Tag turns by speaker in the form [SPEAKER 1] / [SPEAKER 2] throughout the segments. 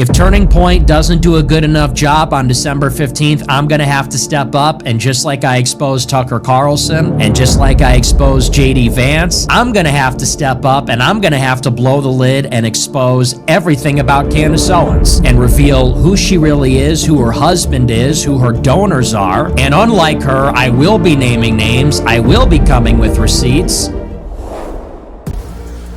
[SPEAKER 1] If Turning Point doesn't do a good enough job on December 15th, I'm going to have to step up, and just like I exposed Tucker Carlson and just like I exposed JD Vance, I'm going to have to step up and I'm going to have to blow the lid and expose everything about Candace Owens and reveal who she really is, who her husband is, who her donors are. And unlike her, I will be naming names. I will be coming with receipts.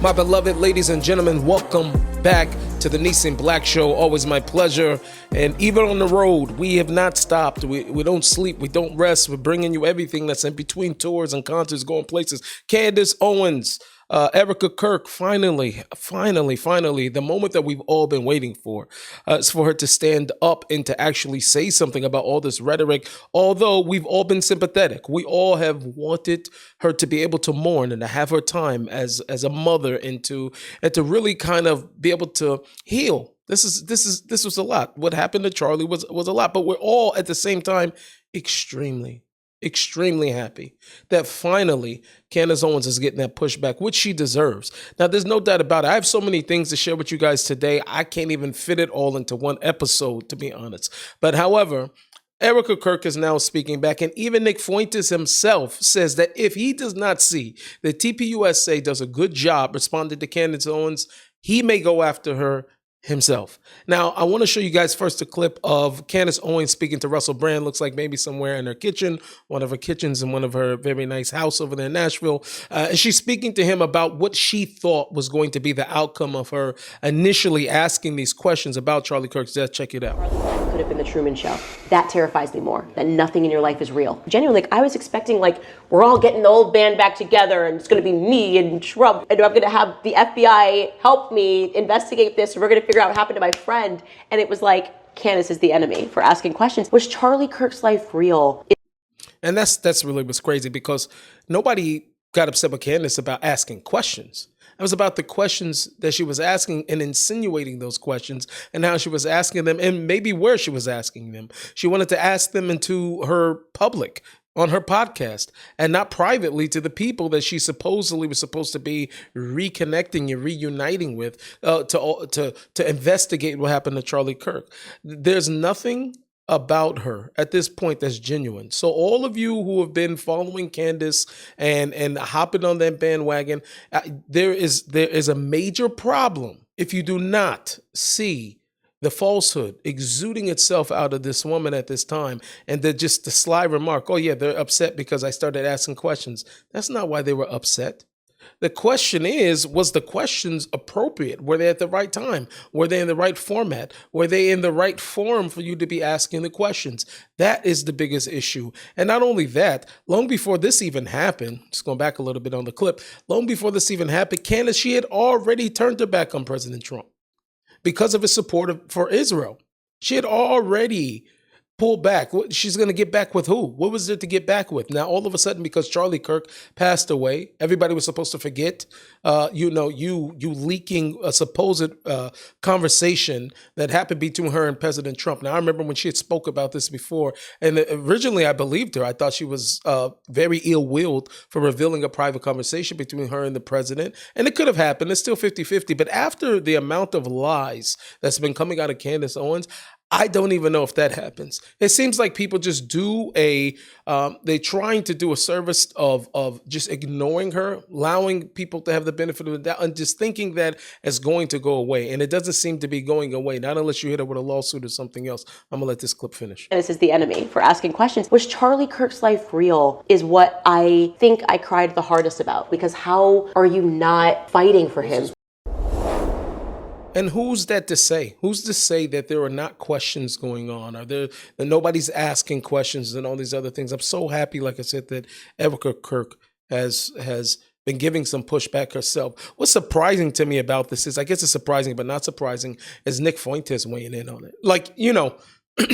[SPEAKER 2] My beloved ladies and gentlemen, welcome back to the Nissim Black Show. Always my pleasure. And even on the road, we have not stopped. We don't sleep. We don't rest. We're bringing you everything that's in between tours and concerts, going places. Candace Owens, Erica Kirk, finally, the moment that we've all been waiting for is for her to stand up and to actually say something about all this rhetoric. Although we've all been sympathetic, we all have wanted her to be able to mourn and to have her time as a mother and to really kind of be able to heal. This was a lot. What happened to Charlie was a lot, but we're all at the same time extremely happy that finally Candace Owens is getting that pushback, which she deserves. Now, there's no doubt about it. I have so many things to share with you guys today. I can't even fit it all into one episode, to be honest. But however, Erica Kirk is now speaking back, and even Nick Feuntes himself says that if he does not see that TPUSA does a good job responding to Candace Owens, he may go after her himself. Now, I want to show you guys first a clip of Candace Owens speaking to Russell Brand. Looks like maybe somewhere in her kitchen, one of her kitchens in one of her very nice house over there in Nashville. And she's speaking to him about what she thought was going to be the outcome of her initially asking these questions about Charlie Kirk's death. Check it out.
[SPEAKER 3] Could have been the Truman Show. That terrifies me more, that nothing in your life is real. Genuinely, like, I was expecting, like, we're all getting the old band back together and it's going to be me and Shrub, and I'm going to have the FBI help me investigate this, and we're going to figure out what happened to my friend. And it was like, Candace is the enemy for asking questions. Was Charlie Kirk's life real?
[SPEAKER 2] And that's really what's crazy, because nobody got upset with Candace about asking questions. It was about the questions that she was asking and insinuating those questions and how she was asking them and maybe where she was asking them. She wanted to ask them into her public on her podcast and not privately to the people that she supposedly was supposed to be reconnecting and reuniting with to investigate what happened to Charlie Kirk. There's nothing about her at this point that's genuine. So all of you who have been following Candace and hopping on that bandwagon, there is a major problem if you do not see the falsehood exuding itself out of this woman at this time, and just the sly remark, oh yeah, they're upset because I started asking questions. That's not why they were upset. The question is, was the questions appropriate? Were they at the right time? Were they in the right format? Were they in the right form for you to be asking the questions? That is the biggest issue. And not only that, long before this even happened, just going back a little bit on the clip, long before this even happened, Candace, she had already turned her back on President Trump because of his support for Israel. She had already pulled back. She's going to get back with who? What was there to get back with? Now, all of a sudden, because Charlie Kirk passed away, everybody was supposed to forget, you leaking a supposed conversation that happened between her and President Trump. Now, I remember when she had spoke about this before, and originally I believed her. I thought she was very ill-willed for revealing a private conversation between her and the president, and it could have happened. It's still 50-50, but after the amount of lies that's been coming out of Candace Owens, I don't even know if that happens. It seems like people just they're trying to do a service of just ignoring her, allowing people to have the benefit of the doubt, and just thinking that it's going to go away. And it doesn't seem to be going away, not unless you hit her with a lawsuit or something else. I'm going to let this clip finish.
[SPEAKER 3] This is the enemy for asking questions. Was Charlie Kirk's life real is what I think I cried the hardest about, because how are you not fighting for him?
[SPEAKER 2] And who's that to say? Who's to say that there are not questions going on? Are there that nobody's asking questions and all these other things? I'm so happy, like I said, that Erica Kirk has been giving some pushback herself. What's surprising to me about this is, I guess it's surprising but not surprising, is Nick Feuntes weighing in on it. Like,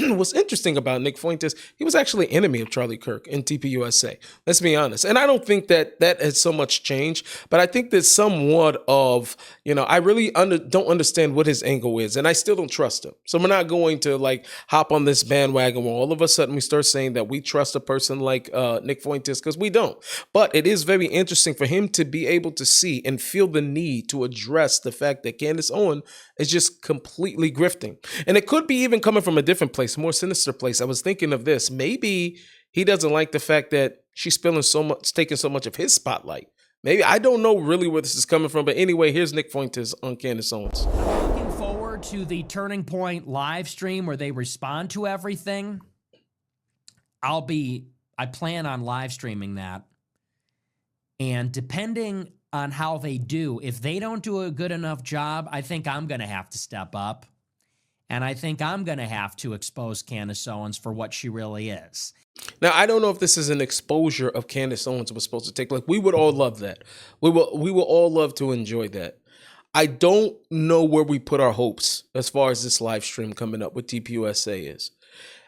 [SPEAKER 2] what's interesting about Nick Fuentes, he was actually enemy of Charlie Kirk in TPUSA. Let's be honest. And I don't think that that has so much changed, but I think there's somewhat of, I really don't understand what his angle is, and I still don't trust him. So we're not going to like hop on this bandwagon where all of a sudden we start saying that we trust a person like Nick Fuentes, because we don't. But it is very interesting for him to be able to see and feel the need to address the fact that Candace Owen is just completely grifting. And it could be even coming from a different place, a more sinister place. I was thinking of this. Maybe he doesn't like the fact that she's spilling so much, taking so much of his spotlight. Maybe, I don't know really where this is coming from, but anyway, here's Nick Fuentes on Candace Owens.
[SPEAKER 1] I'm looking forward to the Turning Point live stream where they respond to everything. I plan on live streaming that. And depending on how they do, if they don't do a good enough job, I think I'm going to have to step up. And I think I'm going to have to expose Candace Owens for what she really is.
[SPEAKER 2] Now, I don't know if this is an exposure of Candace Owens was supposed to take. Like, we would all love that. We will all love to enjoy that. I don't know where we put our hopes as far as this live stream coming up with TPUSA is.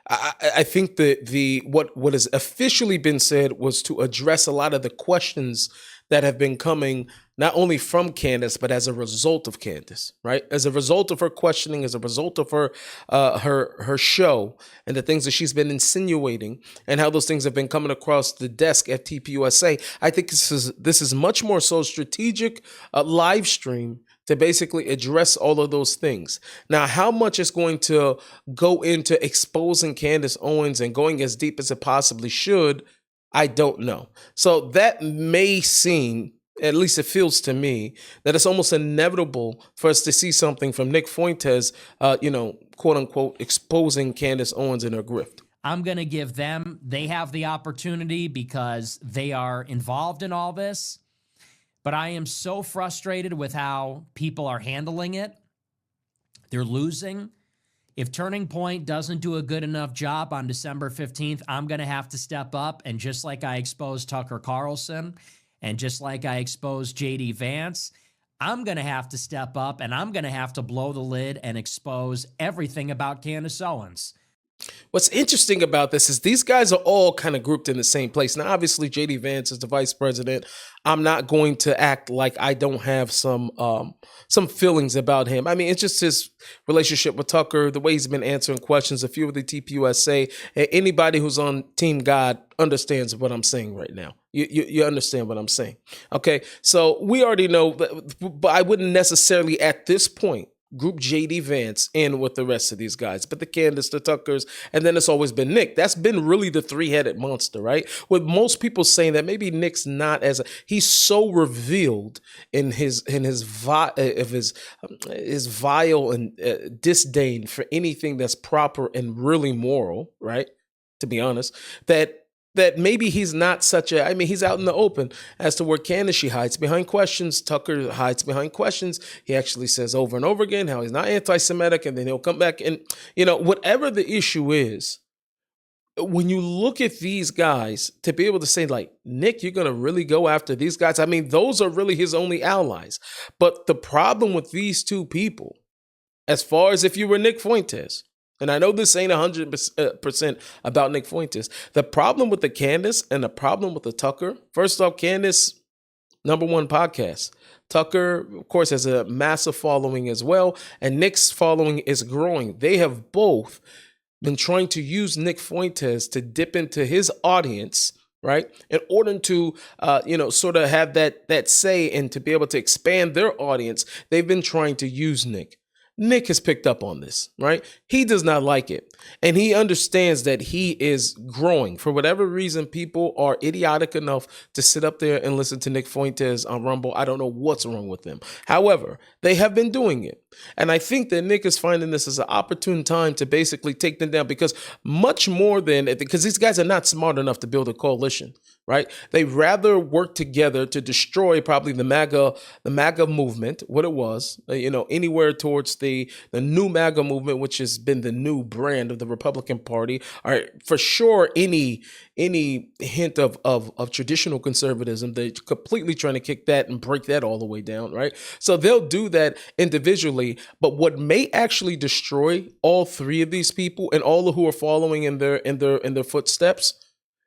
[SPEAKER 2] I think that what has officially been said was to address a lot of the questions that have been coming not only from Candace, but as a result of Candace, right? As a result of her questioning, as a result of her show and the things that she's been insinuating and how those things have been coming across the desk at TPUSA. I think this is much more so strategic live stream to basically address all of those things. Now, how much is going to go into exposing Candace Owens and going as deep as it possibly should, I don't know. So that may seem, at least it feels to me, that it's almost inevitable for us to see something from Nick Fuentes, quote unquote, exposing Candace Owens in her grift.
[SPEAKER 1] I'm going to give them, they have the opportunity because they are involved in all this. But I am so frustrated with how people are handling it. They're losing. If Turning Point doesn't do a good enough job on December 15th, I'm going to have to step up. And just like I exposed Tucker Carlson and just like I exposed JD Vance, I'm going to have to step up and I'm going to have to blow the lid and expose everything about Candace Owens.
[SPEAKER 2] What's interesting about this is these guys are all kind of grouped in the same place. Now, obviously, JD Vance is the vice president. I'm not going to act like I don't have some feelings about him. I mean, it's just his relationship with Tucker, the way he's been answering questions. A few of the TPUSA, anybody who's on Team God understands what I'm saying right now. You understand what I'm saying. Okay, so we already know, but I wouldn't necessarily at this point group JD Vance in with the rest of these guys, but the Candace, the Tuckers, and then it's always been Nick. That's been really the three-headed monster, right? With most people saying that maybe Nick's not he's so revealed in his vile and disdain for anything that's proper and really moral, right? To be honest, that maybe he's not he's out in the open as to where Candace, she hides behind questions. Tucker hides behind questions. He actually says over and over again how he's not anti-Semitic, and then he'll come back and, whatever the issue is, when you look at these guys, to be able to say, like, Nick, you're going to really go after these guys. I mean, those are really his only allies. But the problem with these two people, as far as if you were Nick Fuentes, and I know this ain't 100% about Nick Fuentes. The problem with the Candace and the problem with the Tucker, first off, Candace, #1 podcast. Tucker, of course, has a massive following as well, and Nick's following is growing. They have both been trying to use Nick Fuentes to dip into his audience, right, in order to, sort of have that say and to be able to expand their audience. They've been trying to use Nick. Nick has picked up on this, right? He does not like it. And he understands that he is growing. For whatever reason, people are idiotic enough to sit up there and listen to Nick Fuentes on Rumble. I don't know what's wrong with them. However, they have been doing it. And I think that Nick is finding this as an opportune time to basically take them down, because much more than, because these guys are not smart enough to build a coalition. right? They rather work together to destroy probably the MAGA movement, what it was, anywhere towards the new MAGA movement, which has been the new brand of the Republican Party. All right, for sure, any hint of traditional conservatism, they're completely trying to kick that and break that all the way down, right? So they'll do that individually, but what may actually destroy all three of these people and all who are following in their footsteps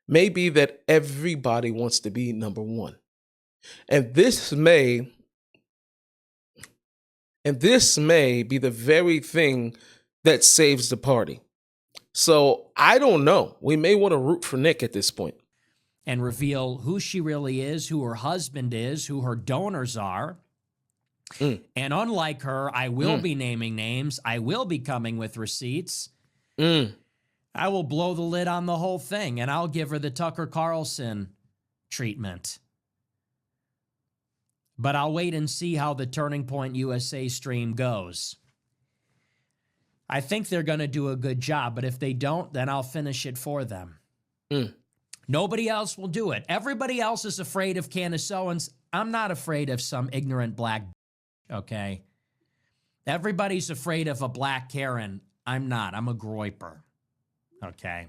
[SPEAKER 2] may be that everybody wants to be number one. And this may be the very thing that saves the party. So I don't know. We may want to root for Nick at this point.
[SPEAKER 1] And reveal who she really is, who her husband is, who her donors are. And unlike her, I will be naming names. I will be coming with receipts. I will blow the lid on the whole thing, and I'll give her the Tucker Carlson treatment. But I'll wait and see how the Turning Point USA stream goes. I think they're going to do a good job, but if they don't, then I'll finish it for them. Nobody else will do it. Everybody else is afraid of Candace Owens. I'm not afraid of some ignorant black, okay? Everybody's afraid of a black Karen. I'm not. I'm a groiper. Okay.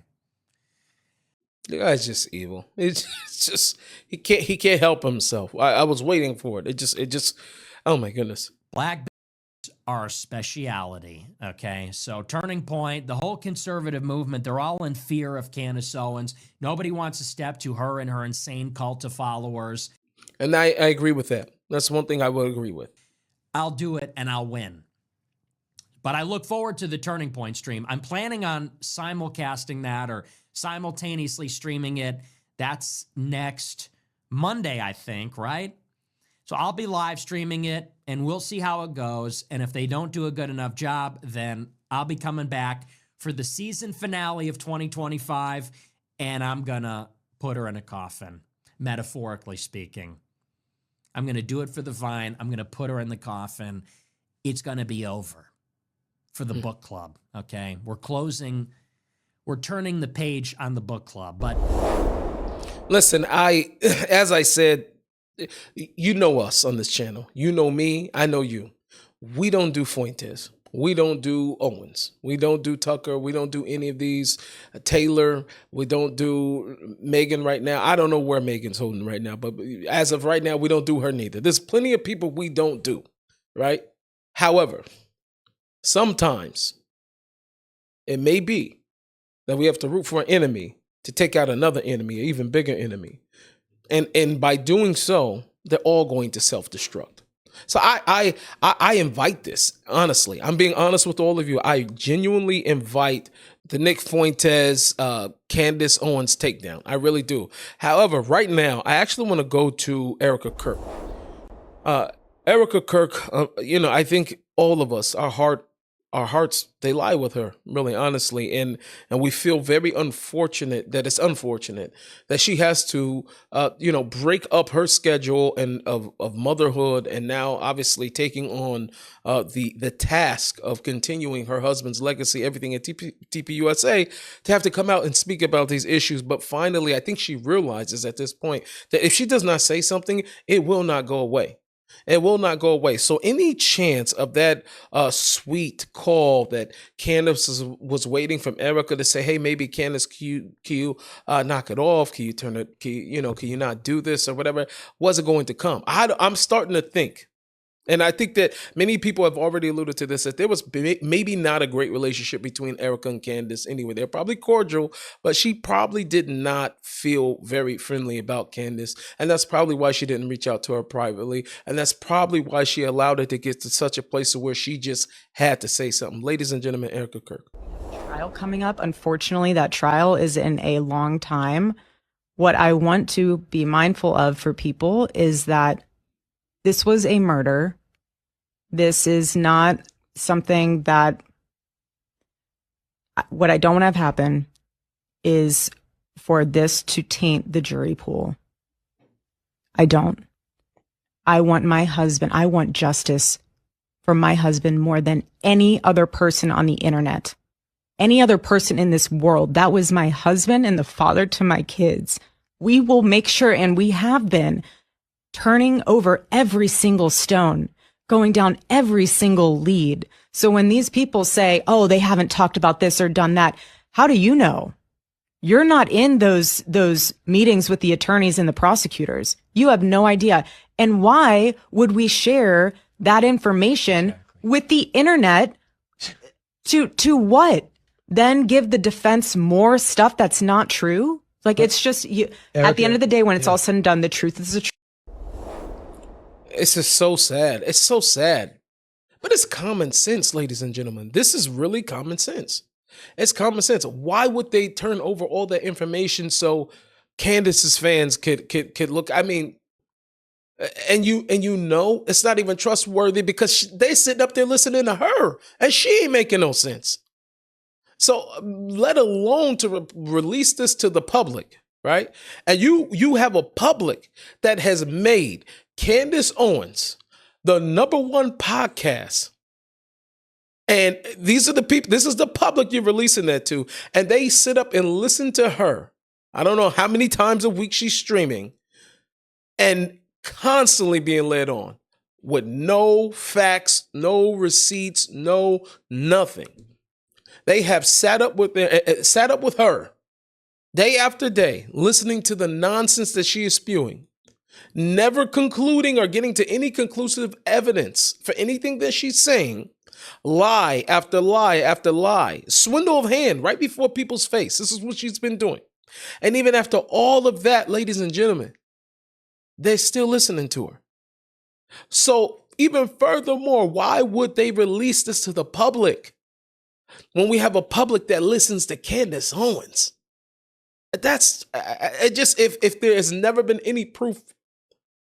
[SPEAKER 2] The guy's just evil. It's just he can't help himself. I was waiting for it. It just oh my goodness.
[SPEAKER 1] Black are a speciality. Okay. So Turning Point, the whole conservative movement, they're all in fear of Candace Owens. Nobody wants to step to her and her insane cult of followers.
[SPEAKER 2] And I agree with that. That's one thing I would agree with.
[SPEAKER 1] I'll do it and I'll win. But I look forward to the Turning Point stream. I'm planning on simulcasting that or simultaneously streaming it. That's next Monday, I think, right? So I'll be live streaming it, and we'll see how it goes. And if they don't do a good enough job, then I'll be coming back for the season finale of 2025, and I'm going to put her in a coffin, metaphorically speaking. I'm going to do it for the Vine. I'm going to put her in the coffin. It's going to be over. For the book club, okay? We're turning the page on the book club, but...
[SPEAKER 2] Listen, as I said, you know us on this channel. You know me, I know you. We don't do Feuntes. We don't do Owens. We don't do Tucker. We don't do any of these. Taylor. We don't do Megan right now. I don't know where Megan's holding right now, but as of right now, we don't do her neither. There's plenty of people we don't do, right? However... sometimes it may be that we have to root for an enemy to take out another enemy, an even bigger enemy. And by doing so, they're all going to self-destruct. So I invite this, honestly. I'm being honest with all of you. I genuinely invite the Nick Feuntes, Candace Owens takedown. I really do. However, right now, I actually want to go to Erica Kirk. Erica Kirk, I think all of us, our hearts, they lie with her, really, honestly. And we feel very unfortunate that she has to, break up her schedule and of motherhood. And now obviously taking on the task of continuing her husband's legacy, everything at TPUSA, to have to come out and speak about these issues. But finally, I think she realizes at this point that if she does not say something, it will not go away. It will not go away. So any chance of that sweet call that Candace was waiting from Erica to say, hey, maybe Candace, can you knock it off? Can you turn it? Can you not do this or whatever? Wasn't going to come. I'm starting to think. And I think that many people have already alluded to this, that there was maybe not a great relationship between Erica and Candace anyway. They're probably cordial, but she probably did not feel very friendly about Candace. And that's probably why she didn't reach out to her privately. And that's probably why she allowed it to get to such a place where she just had to say something. Ladies and gentlemen, Erica Kirk.
[SPEAKER 4] Trial coming up. Unfortunately, that trial is in a long time. What I want to be mindful of for people is that this was a murder. This is not something that, what I don't want to have happen is for this to taint the jury pool. I don't. I want my husband, I want justice for my husband more than any other person on the internet. Any other person in this world. That was my husband and the father to my kids. We will make sure, and we have been turning over every single stone, going down every single lead. So when these people say, oh, they haven't talked about this or done that, how do you know? You're not in those meetings with the attorneys and the prosecutors. You have no idea. And why would we share that information with the internet to what? Then give the defense more stuff that's not true? Like, it's just, at the end of the day, when it's all said and done, the truth is the truth.
[SPEAKER 2] It's just so sad. It's so sad. But it's common sense, ladies and gentlemen. This is really common sense. It's common sense. Why would they turn over all that information so Candace's fans could look? I mean, and you know it's not even trustworthy because they sitting up there listening to her and she ain't making no sense. So let alone to release this to the public, right? And you have a public that has made Candace Owens the #1 podcast. And these are the people, this is the public you're releasing that to. And they sit up and listen to her. I don't know how many times a week she's streaming and constantly being led on with no facts, no receipts, no nothing. They have sat up with her day after day, listening to the nonsense that she is spewing, never concluding or getting to any conclusive evidence for anything that she's saying. Lie after lie after lie, swindle of hand right before people's face. This is what she's been doing. And even after all of that, ladies and gentlemen, they're still listening to her. So even furthermore, why would they release this to the public when we have a public that listens to Candace Owens? That's it. Just if there has never been any proof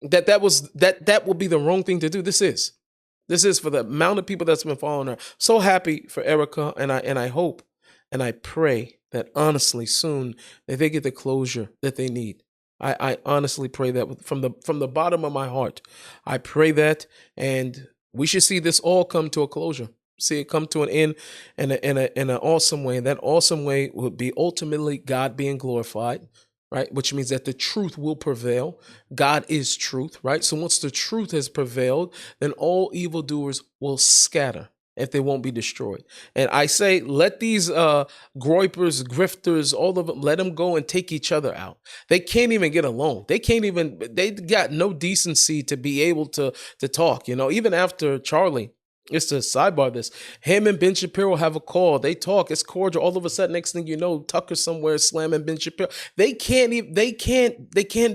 [SPEAKER 2] that would be the wrong thing to do, this is for the amount of people that's been following her. So happy for Erica, and I hope and I pray that honestly soon that they get the closure that they need. I honestly pray that from the bottom of my heart. I pray that, and we should see this all come to a closure. See it come to an end in an awesome way. And that awesome way would be ultimately God being glorified, right? Which means that the truth will prevail. God is truth, right? So once the truth has prevailed, then all evildoers will scatter if they won't be destroyed. And I say, let these groypers, grifters, all of them, let them go and take each other out. They can't even get along. They got no decency to be able to talk, even after Charlie. It's to sidebar this. Him and Ben Shapiro have a call. They talk. It's cordial. All of a sudden, next thing you know, Tucker somewhere slamming Ben Shapiro. They can't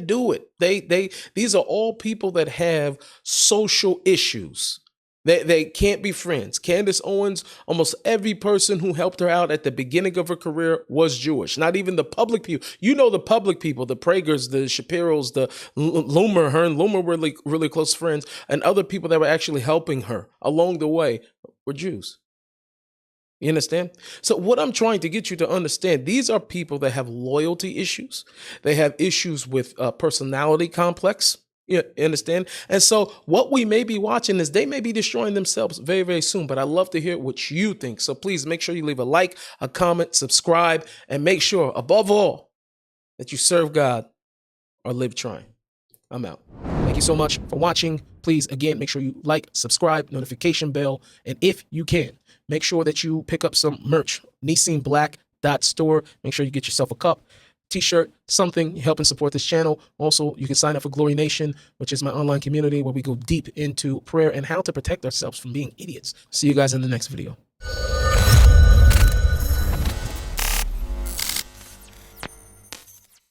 [SPEAKER 2] do it. These are all people that have social issues. They can't be friends. Candace Owens, almost every person who helped her out at the beginning of her career was Jewish. Not even the public people. The public people, the Pragers, the Shapiros, the Loomer, her and Loomer were really close friends, and other people that were actually helping her along the way were Jews. You understand? So what I'm trying to get you to understand, these are people that have loyalty issues. They have issues with personality complex. You understand? And so what we may be watching is they may be destroying themselves very, very soon. But I love to hear what you think. So please make sure you leave a like, a comment, subscribe, and make sure, above all, that you serve God or live trying. I'm out. Thank you so much for watching. Please, again, make sure you like, subscribe, notification bell. And if you can, make sure that you pick up some merch. NissimBlack.store. Make sure you get yourself a cup, T-shirt, something, help and support this channel. Also, you can sign up for Glory Nation, which is my online community where we go deep into prayer and how to protect ourselves from being idiots. See you guys in the next video.